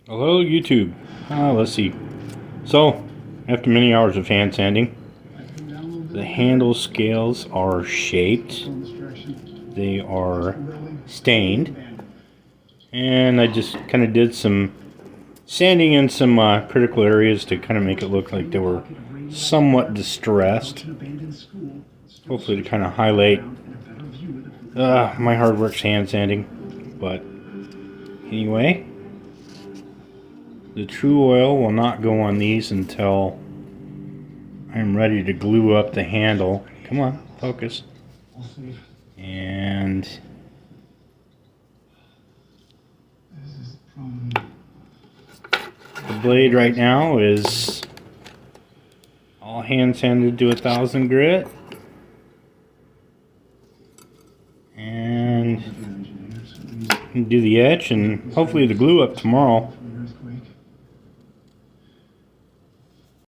Hello YouTube. Let's see. So, after many hours of hand sanding, the handle scales are shaped. They are stained. And I just kind of did some sanding in some critical areas to kind of make it look like they were somewhat distressed. Hopefully to kind of highlight my hard work's hand sanding. But anyway, the true oil will not go on these until I'm ready to glue up the handle. Come on, focus. And the blade right now is all hand sanded to 1000 grit. And do the etch and hopefully the glue up tomorrow.